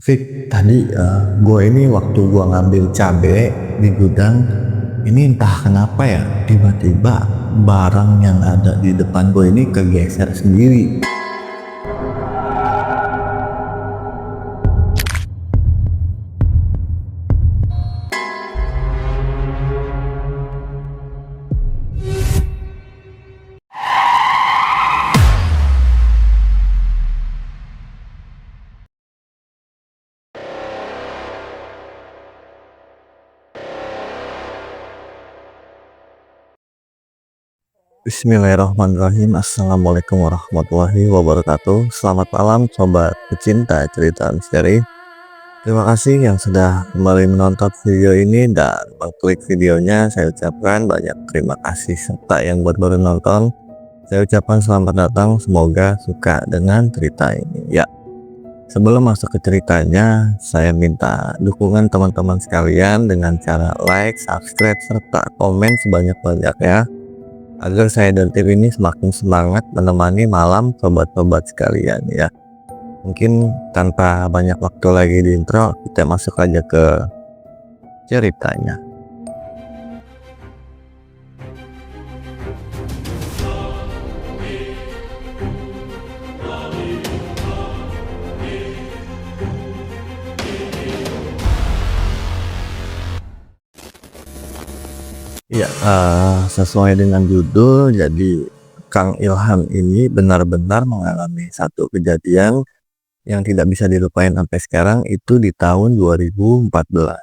Fik, tadi gue ini waktu gue ngambil cabe di gudang, ini entah kenapa ya, tiba-tiba barang yang ada di depan gue ini kegeser sendiri. Bismillahirrahmanirrahim. Assalamualaikum warahmatullahi wabarakatuh. Selamat malam sobat pecinta cerita misteri. Terima kasih yang sudah kembali menonton video ini dan mengklik videonya. Saya ucapkan banyak terima kasih, serta yang buat baru nonton, saya ucapkan selamat datang. Semoga suka dengan cerita ini ya. Sebelum masuk ke ceritanya, saya minta dukungan teman-teman sekalian dengan cara like, subscribe, serta komen sebanyak-banyaknya agar saya dan tim ini semakin semangat menemani malam sobat-sobat sekalian ya. Mungkin tanpa banyak waktu lagi di intro, kita masuk aja ke ceritanya. Ya, sesuai dengan judul, jadi Kang Ilham ini benar-benar mengalami satu kejadian yang tidak bisa dilupain sampai sekarang, itu di tahun 2014.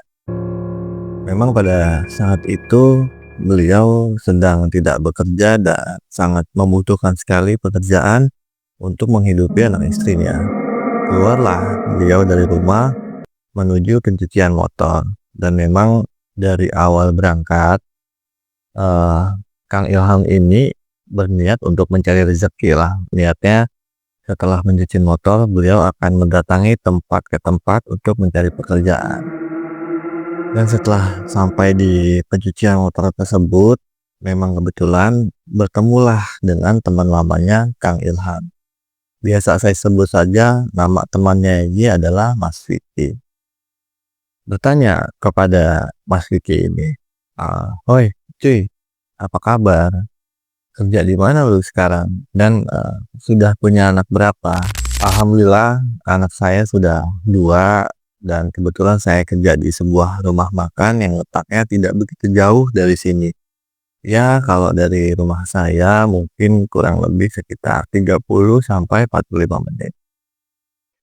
Memang pada saat itu beliau sedang tidak bekerja dan sangat membutuhkan sekali pekerjaan untuk menghidupi anak istrinya. Keluarlah beliau dari rumah menuju pencucian motor, dan memang dari awal berangkat Kang Ilham ini berniat untuk mencari rezeki lah. Niatnya setelah mencuci motor, beliau akan mendatangi tempat ke tempat untuk mencari pekerjaan. Dan setelah sampai di pencucian motor tersebut, memang kebetulan bertemulah dengan teman lamanya Kang Ilham. Biasa saya sebut saja nama temannya ini adalah Mas Vicky. Bertanya kepada Mas Vicky ini, "Hoi cuy, apa kabar? Kerja di mana lu sekarang? Dan sudah punya anak berapa?" Alhamdulillah anak saya sudah 2, dan kebetulan saya kerja di sebuah rumah makan yang letaknya tidak begitu jauh dari sini. Ya, kalau dari rumah saya mungkin kurang lebih sekitar 30 sampai 45 menit.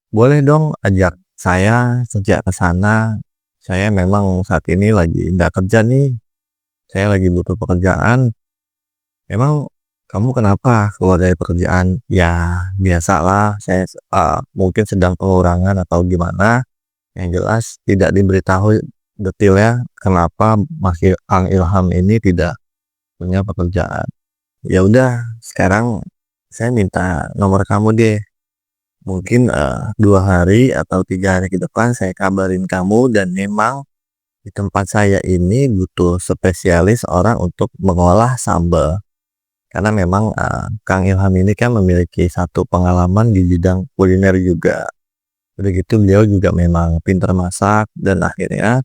Boleh dong ajak saya sejak ke sana. Saya memang saat ini lagi nggak kerja nih. Saya lagi butuh pekerjaan. Emang kamu kenapa keluar dari pekerjaan? Ya, biasalah, saya mungkin sedang pengurangan atau gimana. Yang jelas tidak diberitahu detailnya kenapa Mas Kang Ilham ini tidak punya pekerjaan. Ya udah, sekarang saya minta nomor kamu deh. Mungkin 2 hari atau 3 hari ke depan saya kabarin kamu, dan memang di tempat saya ini butuh spesialis orang untuk mengolah sambal. Karena memang Kang Ilham ini kan memiliki satu pengalaman di bidang kuliner juga. Udah gitu beliau juga memang pintar masak, dan akhirnya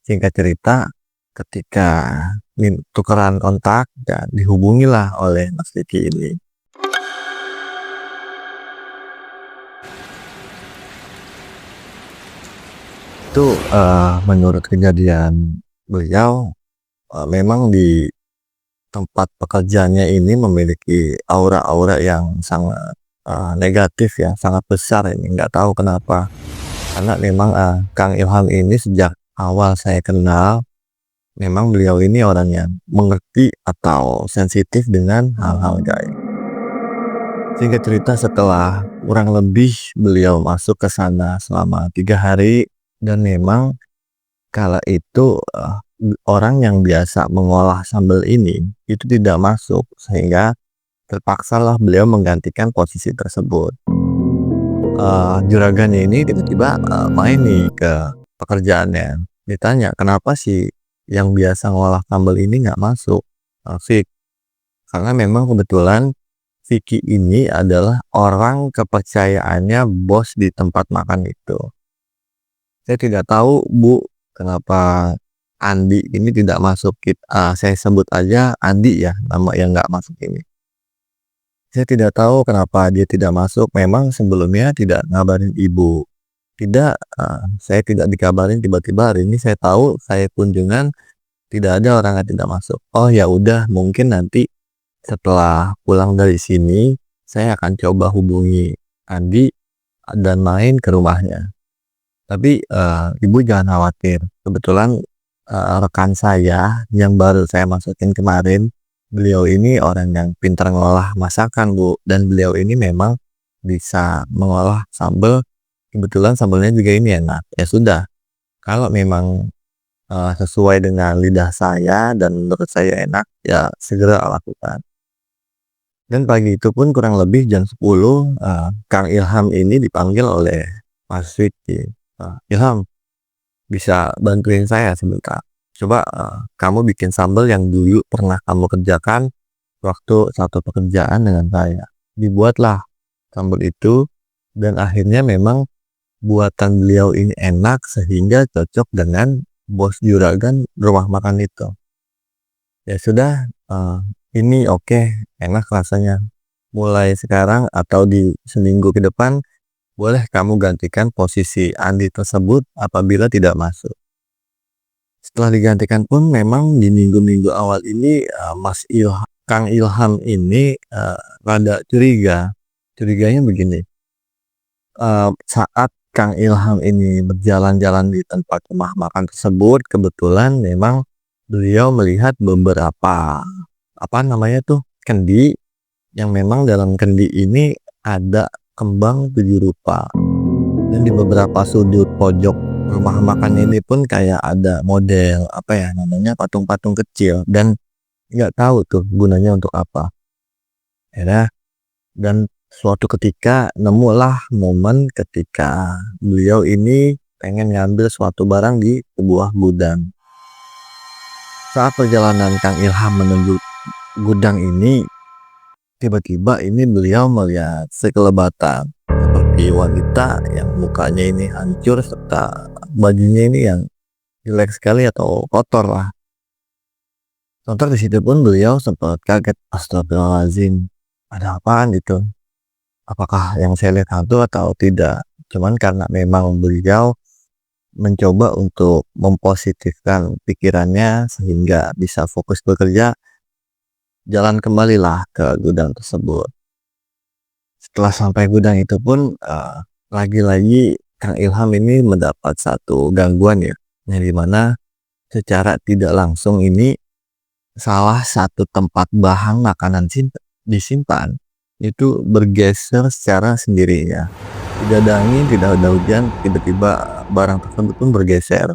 singkat cerita ketika tukeran kontak dan dihubungilah oleh Mas Vicky ini. Itu menurut kejadian beliau, memang di tempat pekerjaannya ini memiliki aura-aura yang sangat negatif ya, sangat besar ini, nggak tahu kenapa. Karena memang Kang Ilham ini sejak awal saya kenal, memang beliau ini orang yang mengerti atau sensitif dengan hal-hal gaib. Singkat cerita, setelah kurang lebih beliau masuk ke sana selama 3 hari, dan memang kala itu orang yang biasa mengolah sambal ini itu tidak masuk, sehingga terpaksalah beliau menggantikan posisi tersebut. Juragannya ini tiba-tiba main nih ke pekerjaannya. Ditanya, kenapa sih yang biasa ngolah sambal ini nggak masuk? Fik, karena memang kebetulan Vicky ini adalah orang kepercayaannya bos di tempat makan itu. Saya tidak tahu, Bu, kenapa Andi ini tidak masuk saya sebut aja Andi ya, nama yang nggak masuk ini. Saya tidak tahu kenapa dia tidak masuk, memang sebelumnya tidak ngabarin Ibu. Tidak, saya tidak dikabarin, tiba-tiba hari ini saya tahu, saya kunjungan, tidak ada orang yang tidak masuk. Oh ya udah, mungkin nanti setelah pulang dari sini, saya akan coba hubungi Andi dan main ke rumahnya. Tapi, Ibu jangan khawatir, kebetulan, rekan saya yang baru saya masukin kemarin, beliau ini orang yang pintar ngolah masakan, Bu, dan beliau ini memang bisa mengolah sambel, kebetulan sambelnya juga ini enak. Ya sudah, kalau memang, sesuai dengan lidah saya dan menurut saya enak, ya segera lakukan. Dan pagi itu pun kurang lebih jam 10, Kang Ilham ini dipanggil oleh Mas Vicky, "Ilham, bisa bantuin saya sebentar? Coba, kamu bikin sambal yang dulu pernah kamu kerjakan waktu satu pekerjaan dengan saya." Dibuatlah sambal itu dan akhirnya memang buatan beliau ini enak sehingga cocok dengan bos juragan rumah makan itu. Ya sudah, ini oke, enak rasanya. Mulai sekarang atau di seminggu ke depan, boleh kamu gantikan posisi Andi tersebut apabila tidak masuk. Setelah digantikan pun memang di minggu-minggu awal ini, Kang Ilham ini, rada curiga. Curiganya begini, saat Kang Ilham ini berjalan-jalan di tempat rumah makan tersebut, kebetulan memang beliau melihat beberapa, apa namanya tuh, kendi, yang memang dalam kendi ini ada kembang 7 rupa. Dan di beberapa sudut pojok rumah makan ini pun kayak ada model, apa ya namanya, patung-patung kecil dan nggak tahu tuh gunanya untuk apa. Ya dan suatu ketika nemulah momen ketika beliau ini pengen ngambil suatu barang di sebuah gudang. Saat perjalanan Kang Ilham menuju gudang ini, tiba-tiba ini beliau melihat sekelebatan seperti wanita yang mukanya ini hancur serta bajunya ini yang jelek sekali atau kotor lah. Sontak di situ pun beliau sempat kaget, astagfirullahaladzim, ada apaan gitu? Apakah yang saya lihat hantu atau tidak? Cuman karena memang beliau mencoba untuk mempositifkan pikirannya sehingga bisa fokus bekerja, jalan kembalilah ke gudang tersebut. Setelah sampai gudang itu pun, lagi-lagi Kang Ilham ini mendapat satu gangguan ya, yang dimana secara tidak langsung ini salah satu tempat bahan makanan disimpan itu bergeser secara sendirinya. Tidak ada angin, tidak ada hujan, tiba-tiba barang tersebut pun bergeser.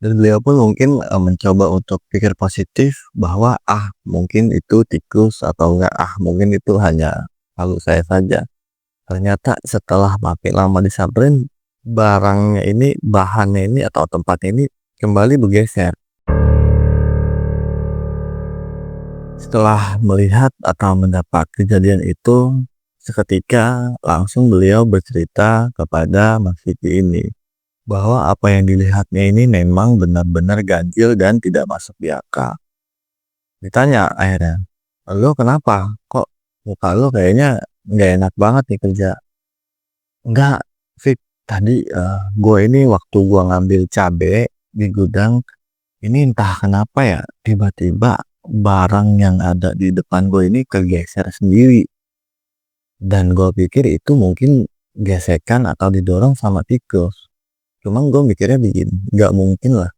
Dan beliau pun mungkin, mencoba untuk pikir positif bahwa, mungkin itu tikus atau enggak, mungkin itu hanya halu saya saja. Ternyata setelah makin lama disamperin, barangnya ini, bahannya ini atau tempatnya ini kembali bergeser. Setelah melihat atau mendapat kejadian itu, seketika langsung beliau bercerita kepada Mas Vicky ini bahwa apa yang dilihatnya ini memang benar-benar ganjil dan tidak masuk di akal. Ditanya akhirnya, "Lo kenapa? Kok muka lo kayaknya nggak enak banget nih kerja?" "Enggak, Vick, tadi gue ini waktu gue ngambil cabe di gudang, ini entah kenapa ya, tiba-tiba barang yang ada di depan gue ini kegeser sendiri. Dan gue pikir itu mungkin gesekan atau didorong sama tikus. Cuman gue mikirnya begini, nggak mungkin lah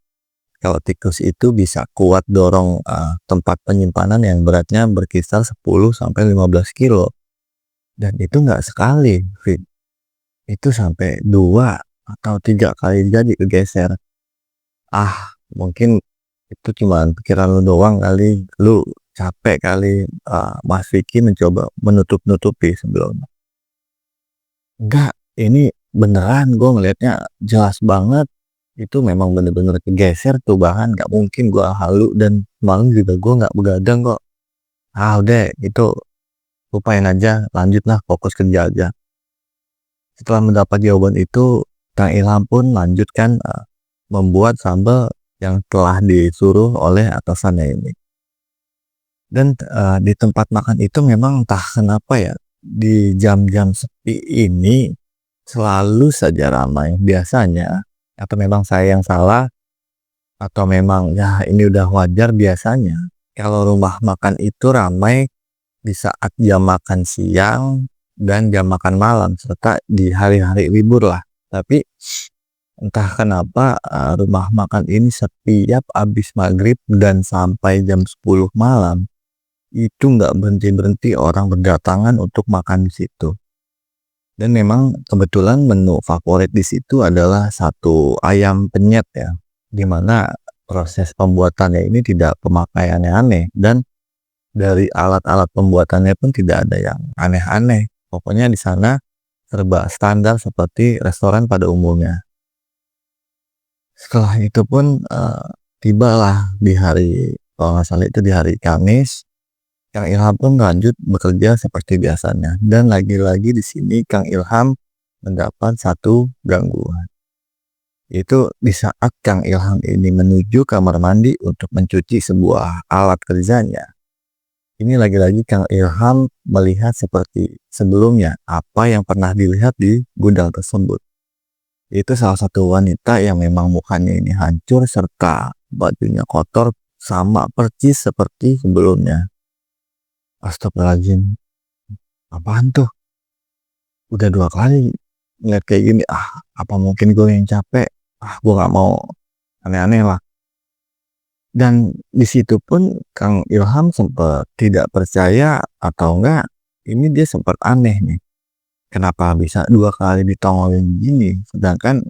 kalau tikus itu bisa kuat dorong tempat penyimpanan yang beratnya berkisar 10 sampai 15 kilo. Dan itu nggak sekali, Fit. Itu sampai 2 atau 3 kali jadi kegeser. Mungkin itu cuma pikiran lu doang kali, lu capek kali." Mas Vicky mencoba menutup-nutupi sebelumnya. "Enggak, ini beneran, gue ngelihatnya jelas banget. Itu memang bener-bener kegeser tuh bahan, nggak mungkin gue halu dan semalam juga gue nggak begadang kok." Udah itu lupain aja, lanjutlah fokus kerja aja." Setelah mendapat jawaban itu, Kang Ilham pun lanjutkan membuat sambal yang telah disuruh oleh atasannya ini. Dan di tempat makan itu memang entah kenapa ya, di jam-jam sepi ini selalu saja ramai. Biasanya, atau memang saya yang salah, atau memang ya ini udah wajar, biasanya kalau rumah makan itu ramai di saat jam makan siang dan jam makan malam, serta di hari-hari libur lah. Tapi entah kenapa rumah makan ini setiap habis maghrib dan sampai jam 10 malam itu nggak berhenti-berhenti orang berdatangan untuk makan di situ. Dan memang kebetulan menu favorit di situ adalah satu ayam penyet ya, dimana proses pembuatannya ini tidak pemakaiannya aneh, dan dari alat-alat pembuatannya pun tidak ada yang aneh-aneh. Pokoknya di sana serba standar seperti restoran pada umumnya. Setelah itu pun tibalah di hari, kalau nggak salah itu di hari Kamis, Kang Ilham pun lanjut bekerja seperti biasanya. Dan lagi-lagi di sini Kang Ilham mendapat satu gangguan. Itu di saat Kang Ilham ini menuju kamar mandi untuk mencuci sebuah alat kerjanya. Ini lagi-lagi Kang Ilham melihat seperti sebelumnya apa yang pernah dilihat di gudang tersebut. Itu salah satu wanita yang memang mukanya ini hancur serta bajunya kotor sama persis seperti sebelumnya. Astagfirullahaladzim, apaan tuh? Udah 2 kali ngeliat kayak gini, apa mungkin gue yang capek? Gue gak mau aneh-aneh lah. Dan di situ pun Kang Ilham sempat tidak percaya, atau enggak, ini dia sempat aneh nih. Kenapa bisa 2 kali ditongolin gini, sedangkan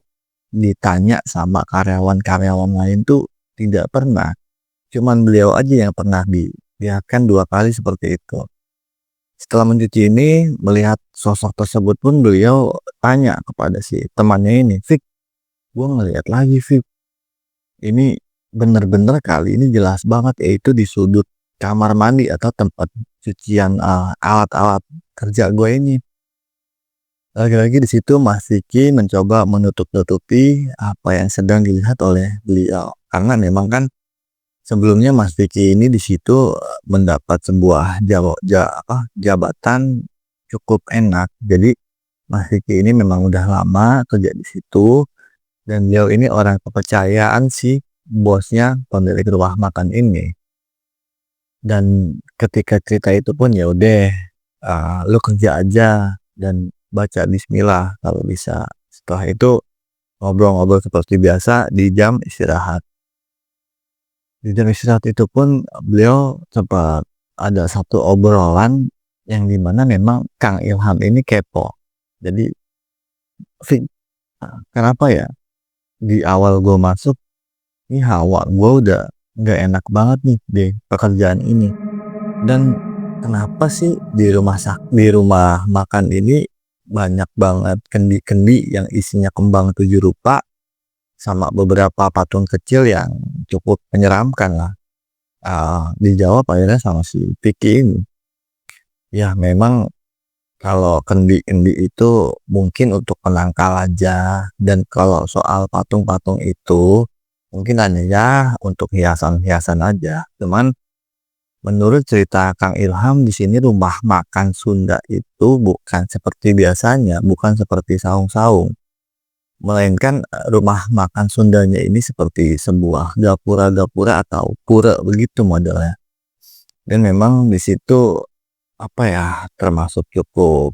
ditanya sama karyawan-karyawan lain tuh tidak pernah. Cuman beliau aja yang pernah dilihatkan 2 kali seperti itu. Setelah mencuci ini, melihat sosok tersebut pun beliau tanya kepada si temannya ini, "Fik, gue ngeliat lagi Fik. Ini bener-bener kali ini jelas banget, yaitu di sudut kamar mandi atau tempat cucian alat-alat kerja gue ini." Lagi-lagi di situ Mas Diki mencoba menutup-nutupi apa yang sedang dilihat oleh beliau. Karena memang kan sebelumnya Mas Diki ini di situ mendapat sebuah jabatan cukup enak. Jadi Mas Diki ini memang udah lama kerja di situ, dan beliau ini orang kepercayaan si bosnya pemilik rumah makan ini. Dan ketika cerita itu pun ya udah, lu kerja aja dan baca bismillah kalau bisa. Setelah itu ngobrol-ngobrol seperti biasa di jam istirahat. Di jam istirahat itu pun beliau sempat ada satu obrolan yang dimana memang Kang Ilham ini kepo. Jadi, "Fik, kenapa ya di awal gue masuk, ini hawa gue udah nggak enak banget nih di pekerjaan ini. Dan kenapa sih di rumah makan ini banyak banget kendi-kendi yang isinya kembang 7 rupa sama beberapa patung kecil yang cukup menyeramkan lah." Dijawab akhirnya sama si Vicky ini, "Ya memang kalau kendi-kendi itu mungkin untuk penangkal aja, dan kalau soal patung-patung itu mungkin hanya ya untuk hiasan-hiasan aja. Cuman menurut cerita Kang Ilham di sini rumah makan Sunda itu bukan seperti biasanya, bukan seperti saung-saung, melainkan rumah makan Sundanya ini seperti sebuah gapura-gapura atau pura begitu modelnya. Dan memang di situ termasuk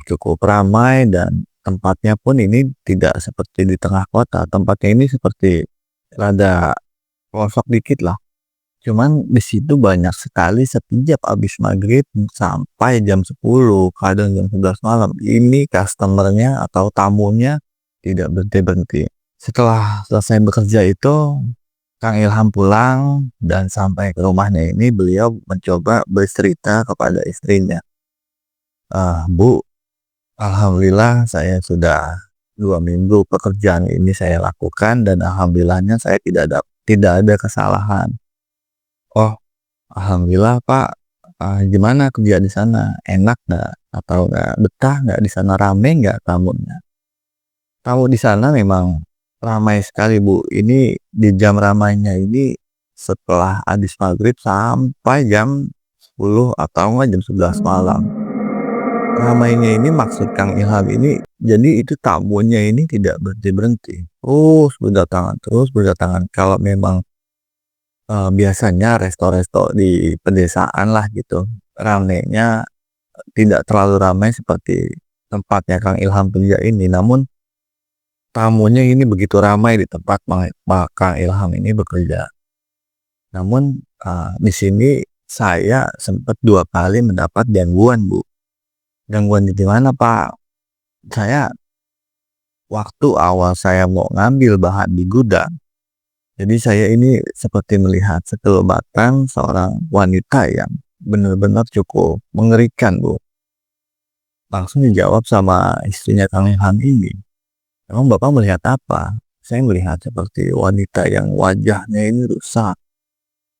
cukup ramai, dan tempatnya pun ini tidak seperti di tengah kota. Tempatnya ini seperti rada pelosok dikit lah. Cuman di situ banyak sekali setiap habis maghrib sampai jam 10, kadang jam 11 malam. Ini customernya atau tamunya tidak berhenti-berhenti. Setelah selesai bekerja itu, Kang Ilham pulang, dan sampai ke rumahnya ini beliau mencoba bercerita kepada istrinya. "Bu, alhamdulillah saya sudah 2 minggu pekerjaan ini saya lakukan, dan alhamdulillahnya saya tidak ada kesalahan." "Oh, alhamdulillah Pak, gimana kerja di sana? Enak nggak? Atau nggak betah nggak di sana? Rame nggak tamunya?" Kalau di sana memang ramai sekali, Bu. Ini di jam ramainya ini setelah habis maghrib sampai jam 10 atau enggak jam 11 malam. Ramainya ini maksud Kang Ilham ini, jadi itu tamunya ini tidak berhenti-berhenti, terus berdatangan. Kalau memang, biasanya resto-resto di pedesaan lah gitu, ramenya tidak terlalu ramai seperti tempatnya Kang Ilham kerja ini, namun tamunya ini begitu ramai di tempat Kang Ilham ini bekerja. Namun, di sini saya sempat 2 kali mendapat gangguan, Bu. Gangguan di mana, Pak? Saya waktu awal saya mau ngambil bahan di gudang, jadi saya ini seperti melihat sekelebatan seorang wanita yang benar-benar cukup mengerikan, Bu. Langsung dijawab sama istrinya Kang Ilham ini, "Emang Bapak melihat apa?" Saya melihat seperti wanita yang wajahnya ini rusak,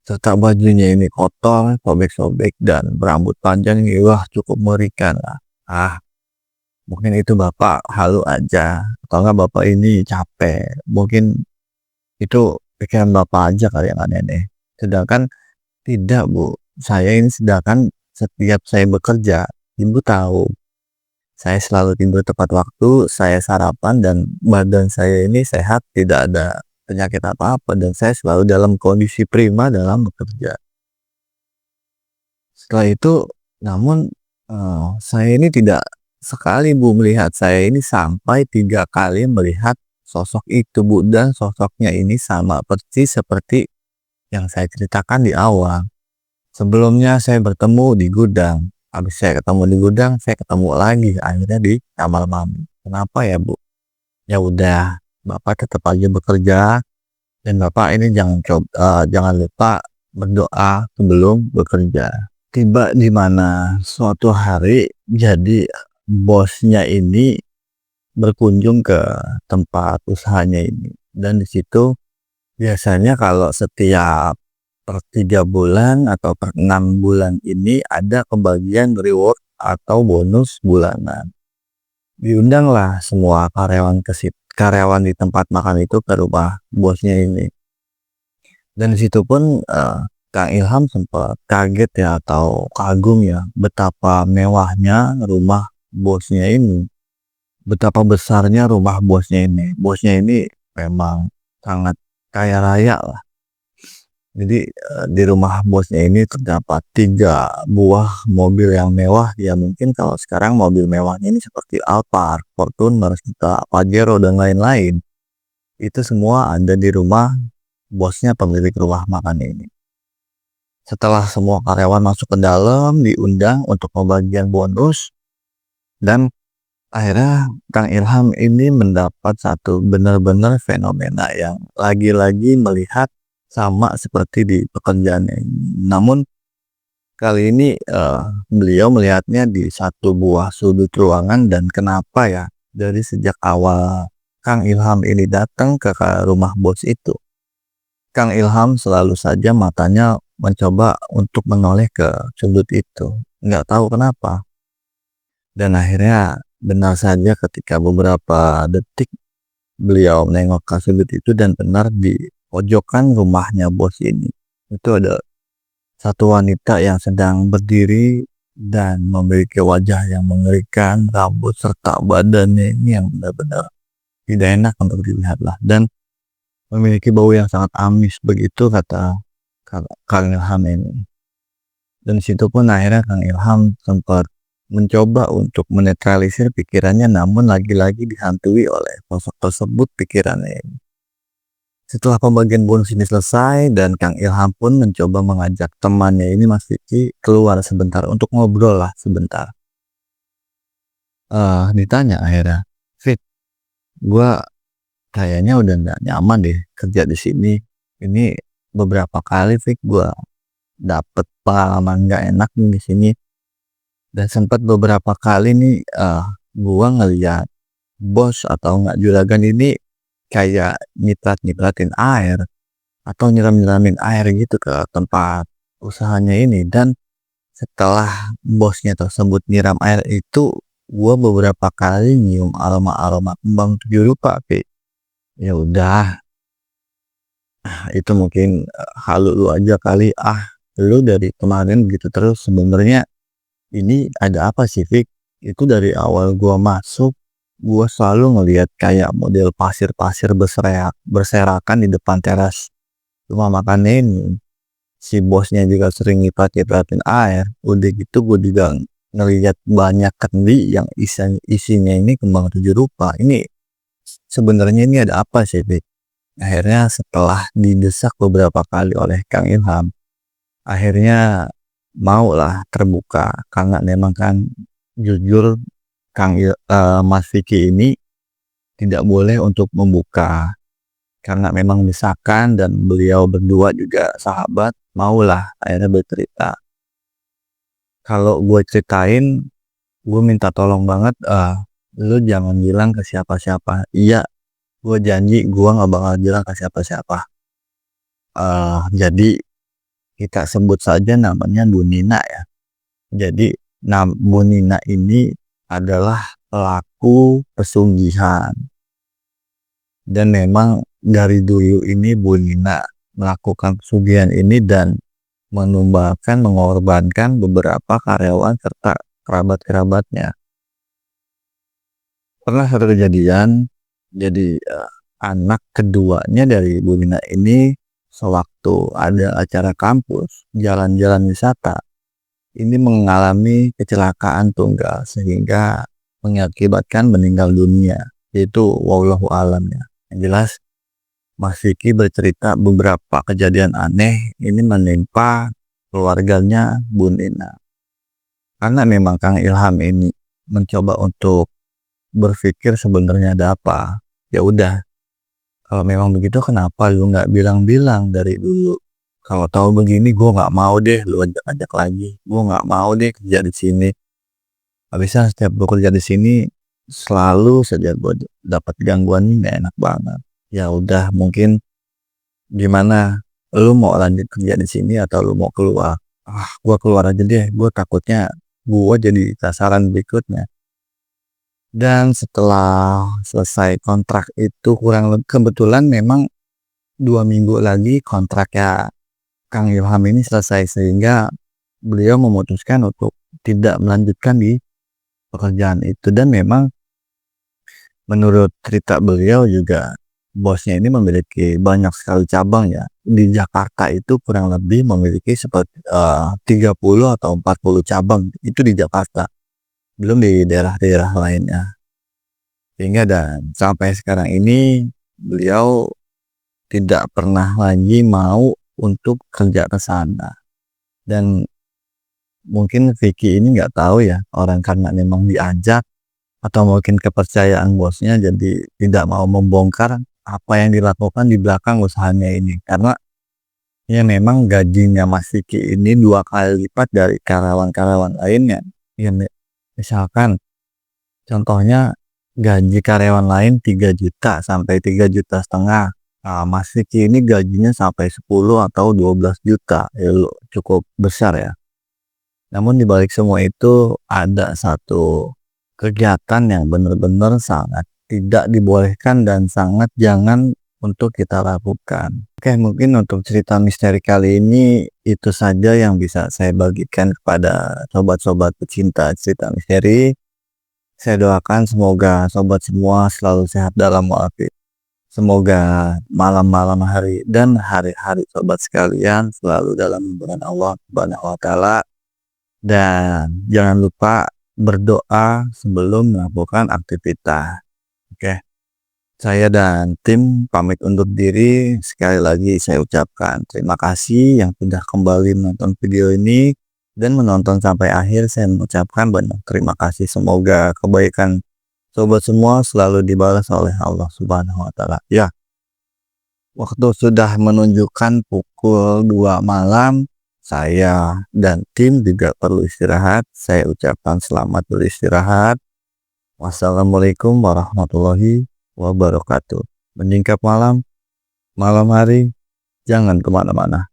serta bajunya ini kotor, sobek-sobek, dan berambut panjang ini, wah cukup mengerikan lah. Mungkin itu Bapak halu aja, atau enggak Bapak ini capek, mungkin itu pikiran Bapak aja kali yang aneh-aneh. Sedangkan tidak, Bu, saya ini sedangkan setiap saya bekerja, Ibu tahu, saya selalu tidur tepat waktu, saya sarapan dan badan saya ini sehat, tidak ada penyakit apa-apa, dan saya selalu dalam kondisi prima dalam bekerja. Setelah itu, namun, saya ini tidak sekali, Bu, melihat, saya ini sampai 3 kali melihat sosok itu, Bu, dan sosoknya ini sama persis seperti yang saya ceritakan di awal. Sebelumnya saya bertemu di gudang, habis saya ketemu di gudang, saya ketemu lagi akhirnya di kamar mandi. Kenapa ya, Bu? Ya udah, Bapak tetap aja bekerja, dan Bapak ini jangan lupa berdoa sebelum bekerja. Tiba di mana suatu hari, jadi bosnya ini berkunjung ke tempat usahanya ini, dan di situ biasanya kalau setiap per 3 bulan atau per 6 bulan ini ada pembagian reward atau bonus bulanan. Diundanglah semua karyawan di tempat makan itu ke rumah bosnya ini. Dan di situ pun, Kang Ilham sempat kaget ya atau kagum ya betapa mewahnya rumah bosnya ini, betapa besarnya rumah bosnya ini. Bosnya ini memang sangat kaya raya lah. Jadi, di rumah bosnya ini terdapat 3 buah mobil yang mewah, ya mungkin kalau sekarang mobil mewahnya ini seperti Alphard, Fortuner, serta Pajero dan lain-lain. Itu semua ada di rumah bosnya pemilik rumah makan ini. Setelah semua karyawan masuk ke dalam, diundang untuk pembagian bonus, dan akhirnya Kang Ilham ini mendapat satu benar-benar fenomena yang lagi-lagi melihat sama seperti di pekerjaannya ini. Namun kali ini, beliau melihatnya di satu buah sudut ruangan, dan kenapa ya, dari sejak awal Kang Ilham ini datang ke rumah bos itu, Kang Ilham selalu saja matanya mencoba untuk menoleh ke sudut itu, nggak tahu kenapa. Dan akhirnya benar saja ketika beberapa detik beliau menengok ke sudut itu, dan benar di pojokan rumahnya bos ini, itu ada satu wanita yang sedang berdiri dan memiliki wajah yang mengerikan, rambut serta badannya ini yang benar-benar tidak enak untuk dilihat lah, dan memiliki bau yang sangat amis, begitu kata Kang Ilham ini. Dan situ pun akhirnya Kang Ilham sempat mencoba untuk menetralisir pikirannya, namun lagi-lagi dihantui oleh sosok tersebut pikirannya ini. Setelah pembagian bonus ini selesai, dan Kang Ilham pun mencoba mengajak temannya ini Mas Vicky keluar sebentar untuk ngobrol lah sebentar. Ditanya akhirnya, "Fit, gua kayaknya udah nggak nyaman deh kerja di sini. Ini beberapa kali, Fit, gua dapet pengalaman nggak enak nih di sini. Dan sempat beberapa kali nih, gua ngeliat bos atau nggak juragan ini kayak nyiprat-nyipratin air atau nyiram-nyiramin air gitu ke tempat usahanya ini, dan setelah bosnya tersebut nyiram air itu, gua beberapa kali nyium aroma-aroma kembang tujuh rupa, Pi. Ya udah, itu mungkin, halu lu aja kali, lu dari kemarin gitu terus, sebenarnya ini ada apa sih, Fik? Itu dari awal gua masuk, gua selalu ngelihat kayak model pasir-pasir berserakan di depan teras rumah makan ini. Si bosnya juga sering nyiprati-nyipratin air. Udah gitu gue juga ngelihat banyak kendi yang isinya ini kembang tujuh rupa. Ini sebenarnya ini ada apa sih, Fik? Akhirnya setelah didesak beberapa kali oleh Kang Ilham, akhirnya maulah terbuka karena memang kan jujur Mas Vicky ini tidak boleh untuk membuka karena memang desakan dan beliau berdua juga sahabat, maulah akhirnya bercerita. Kalau gue ceritain, gue minta tolong banget, lu jangan bilang ke siapa-siapa. Iya, gue janji gue nggak bakal bilang ke siapa-siapa. Jadi kita sebut saja namanya Bu Nina ya. Jadi Bu Nina ini adalah pelaku pesugihan. Dan memang dari dulu ini Bu Nina melakukan pesugihan ini dan mengorbankan beberapa karyawan serta kerabat-kerabatnya. Pernah satu kejadian, jadi anak keduanya dari Bu Nina ini sewaktu ada acara kampus, jalan-jalan wisata, ini mengalami kecelakaan tunggal sehingga mengakibatkan meninggal dunia. Itu wallahu alam ya. Yang jelas Mas Vicky bercerita beberapa kejadian aneh ini menimpa keluarganya Bu Nina. Karena memang Kang Ilham ini mencoba untuk berpikir sebenarnya ada apa. Ya udah, kalau memang begitu kenapa lu nggak bilang-bilang dari dulu? Kalau tahu begini gue nggak mau deh lu ajak-ajak lagi. Gue nggak mau deh kerja di sini. Habisnya setiap gue kerja di sini selalu saja gue dapat gangguan ini gak enak banget. Ya udah, mungkin gimana, lu mau lanjut kerja di sini atau lu mau keluar? Gua keluar aja deh, gue takutnya gue jadi sasaran berikutnya. Dan setelah selesai kontrak itu kebetulan memang 2 minggu lagi kontraknya Kang Ilham ini selesai, sehingga beliau memutuskan untuk tidak melanjutkan di pekerjaan itu. Dan memang menurut cerita beliau juga bosnya ini memiliki banyak sekali cabang ya. Di Jakarta itu kurang lebih memiliki seperti 30 atau 40 cabang itu di Jakarta. Belum di daerah-daerah lainnya. Sehingga dan sampai sekarang ini beliau tidak pernah lagi mau untuk kerja ke sana. Dan mungkin Vicky ini nggak tahu ya, orang karena memang diajak atau mungkin kepercayaan bosnya jadi tidak mau membongkar apa yang dilakukan di belakang usahanya ini. Karena ya memang gajinya Mas Vicky ini 2 kali lipat dari karyawan-karyawan lainnya. Ya, misalkan contohnya gaji karyawan lain 3 juta sampai 3,5 juta. Mas Vicky ini gajinya sampai 10 atau 12 juta. Ya cukup besar ya. Namun dibalik semua itu ada satu kegiatan yang benar-benar sangat tidak dibolehkan dan sangat jangan untuk kita lakukan. Oke, mungkin untuk cerita misteri kali ini itu saja yang bisa saya bagikan kepada sobat-sobat pecinta cerita misteri. Saya doakan semoga sobat semua selalu sehat dalam walafiat. Semoga malam-malam hari dan hari-hari sobat sekalian selalu dalam lindungan Allah Subhanahu wa taala. Dan jangan lupa berdoa sebelum melakukan aktivitas. Oke. Saya dan tim pamit undur diri. Sekali lagi saya ucapkan terima kasih yang sudah kembali menonton video ini dan menonton sampai akhir. Saya mengucapkan banyak terima kasih. Semoga kebaikan sobat semua selalu dibalas oleh Allah Subhanahu wa taala. Ya. Waktu sudah menunjukkan pukul 2 malam. Saya dan tim juga perlu istirahat. Saya ucapkan selamat beristirahat. Wassalamualaikum warahmatullahi wabarakatuh. Menyingkap malam, malam hari, jangan kemana-mana.